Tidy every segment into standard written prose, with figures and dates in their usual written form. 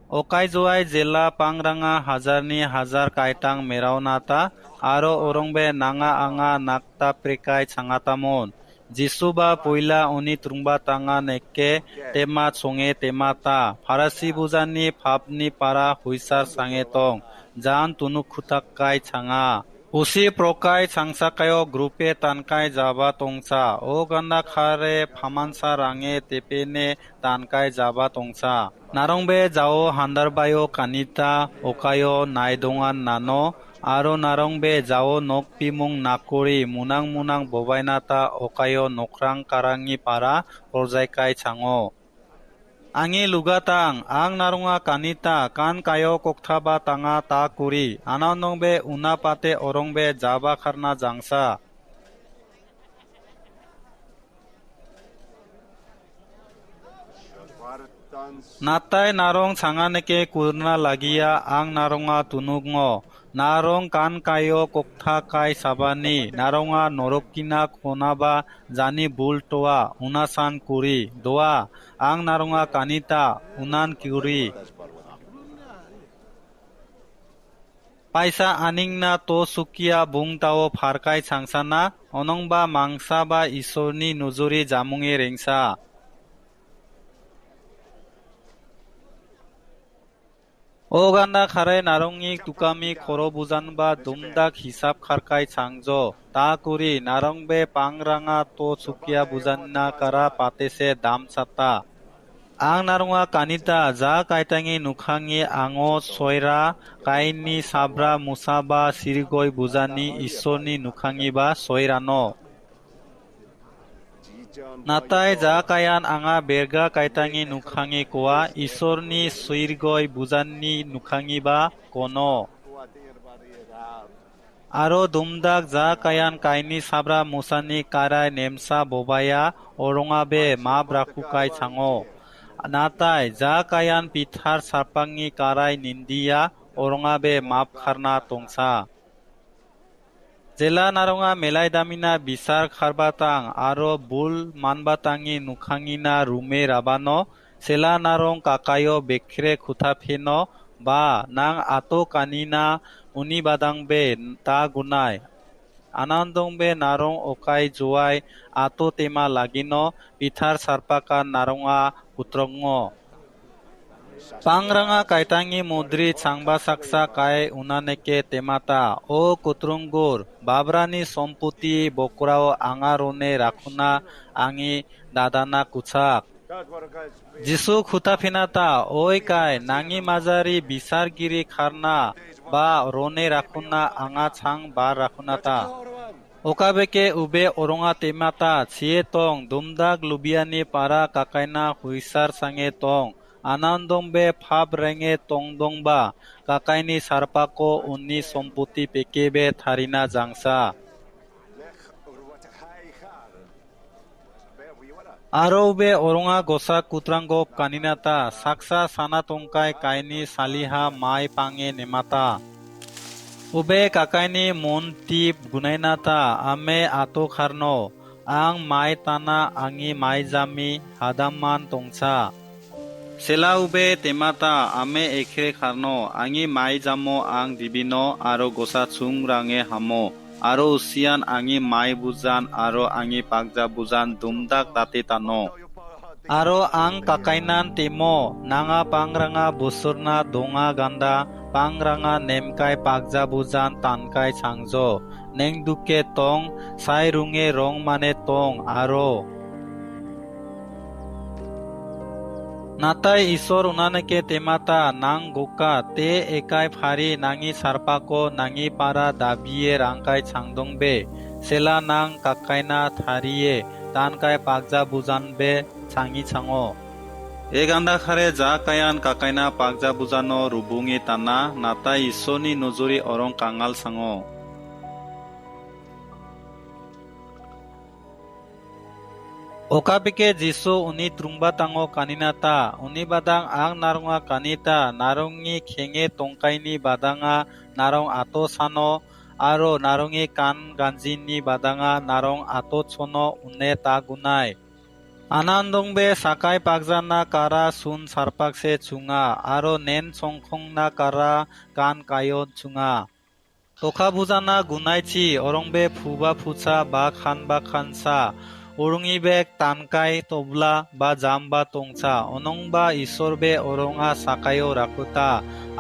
Okai Joai Jela Pangranga Hajarni Hajar Kaitang Meraunata Aro Orongbe Nanga Anga Nakta Prikai Changatamon Jisuba Puila Uni Trungba Tanga Nekke Tema Songe Temata Farasi Buzani Papni Para Huisar Sangetong Jan Tunuk Khutakai Changa Usi Prokai Changsakayo Grupe Tankai Jaba Tongsa O Ganda Khare Phamansa Range Tepene Tankai Jaba Tongsa Narongbe Jao Handarbayo Kanita Okayo Naidongan Nano Aro Narongbe Jao Nokpimung Nakuri Munang Munang Bobainata Okayo Nokrang Karangi Para Porjaikai Chango Angi lugatang ang narunga kanita kan kayo koktaba tanga ta kuri ananongbe unapate orongbe jaba kharna jangsa natai narong changaneke kurna lagia ang naronga tunugmo narong kan kayo kokta kai sabani naronga norokina khonaba jani bultoa unasan kuri doa ang naronga kanita unan kuri paisa aningna to sukia bungtao pharkai changsana onongba mangsa ba isorni nujuri jamunge rengsa O ganda kharai narongni tukami khoro bujanba dumdak hisab kharkai changjo ta kuri narongbe pangranga to sukia bujanna kara patese dam sata ang naronga kanita ja kaitangi nukhangi ango soira kaini sabra musaba sirigoi bujani isorni nukhangi ba soirano Natai ja kayan anga berga kaitangi nukhangi koa isorni suirgoi bujani nukhangi ba kono Aro dumdak ja kayan kaini sabra musani karai nemsa bobaya orongabe mab rakukai chango Natai ja kayan pithar sarpangi karai nindia orongabe mab kharna tongsa Jela naronga melai damina bisar kharbatang aro bul manbatangi nukhangina rume rabano sela narong kakayo bekre khutapheno ba nang ato kanina uni badangbe ta gunai anandongbe narong okai joai ato tema lagino pithar sarpakan naronga putrongo Pangranga kaitangi mudri changba saksa kai unaneke temata o kutrungur babrani somputi bokrao angarone rakhuna angi dadana kuchak Jisu khutaphinata oi kai nangi mazari bisargiri kharna ba rone rakhuna anga chang bar rakhunata Okabeke ube oronga temata chie tong dumdak lubiani para kakaina huisar sange tong Anandongbe phab renge tongdongba kakaini sarpako unni somputi pekebe tharina jangsa Arobe oronga gosa kutrangop kaninata saksa sana tongkai kaini saliha mai pange nemata Ube kakaini montip gunainata ame ato kharno ang mai tana angi mai jami hadaman tongsa Sela ube temata ame ekre kharno angi mai jamo ang dibino aro gosa chung range hamo aro usian angi mai bujan aro angi pakja bujan dumdak tate tano aro ang kakainan temo nanga pangranga busurna donga ganda pangranga nemkai pakja bujan tankai changjo nengduke tong sai runge rong mane tong aro Natai isor unaneke temata nang goka te ekai phari nangi sarpako nangi para dabiye rangkai changdongbe sela nang kakaina thariye tankai pakja bujanbe changi chango Eganda khare ja kayan kakaina pakja bujano rubungi tana natai isoni nujuri orong kangal sango Okabike Jisu uni trungbatango kaninata uni badang ang narunga kanita narungi khenge tongkaini badanga narong ato sano aro narungi kan ganjini badanga narong ato chono une ta gunai আনান্দংবে সাকাই পাকজানা কারা সুন সারপাকসে চুঙা আরো নেন সংখংনা কারা কান কায়ন চুঙা তোখা বুজানা গুনাইছি অরংবে ফুবা ফুচা বা খানসা অরুঙিবেক তানকাই তবলা বা জাম বা তংচা অনংবা ঈশ্বরবে অরঙা সাকায়ও রাখুতা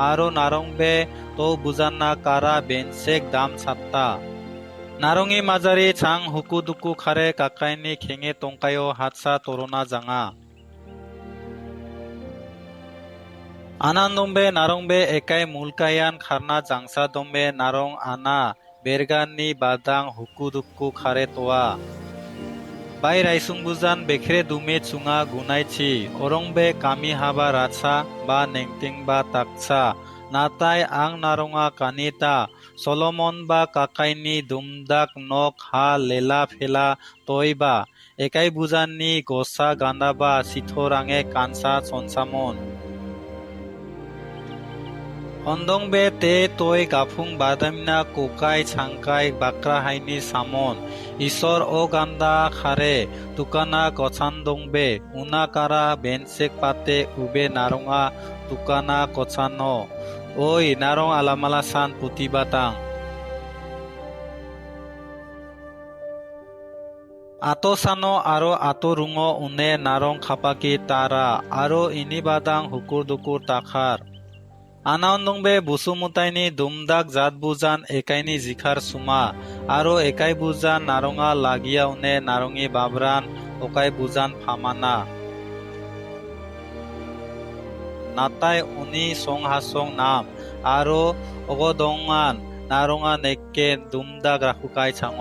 আরো নারংবে তো বুজানা কারা বেনসেক দাম সাত্তা নারঙি মাজারি চাং হুকু দুকু খারে কাকাইনি খেঙে তংকায়ও হাতসা তরনা জাঙা আনান্দম্বে নারংবে একাই মুলকায়ান খারনা জাংসা দম্বে নারং আনা বেরগাননি বাদাং হুকু দুকু খারে তোয়া বাই রাইসুং বুজান বেখরে দুমে চুঙা গুনাইছি অরংবে কামি হাবা রাছা বা নেংটিং বা তাকসা নাতাই আং নারঙা কানিতা সলমন বা কাকাইনি দুমদাক নক হা লেলা ফেলা তৈবা একাই বুজাননি গসা গান্দা বা সিথোরাঙে কানসা সনসামন অন্দংবে তে তৈ গাফুং বাদামিনা কোকাই ছাংকাই বাক্রা হাইনি সামন ঈশ্বর ও গান্দা খারে তুকানা কছান্দংবে উনা কারা বেনসেক পাতে উবে নারঙা তুকানা কছানো ওই নারং আলামালা সান পুতিবাতাং আতো সানো আরো আতো রুঙ উনে নারং খাপাকি তারা আরো ইনি বাদাং হুকুর দুকুর তাখার আনাউন্দংবে বুসুমুতাইনি দুমদাক জাত বুজান একাইনি জিখার সুমা আরো একাই বুজান নারঙা লাগিয়া উনে নারঙি বাবরান ওকাই বুজান ফামানা নাতাই উনি সং হাসং নাম আরো অগদংমান নারঙা নেককে দুমদাক রাখুকাই ছাঙ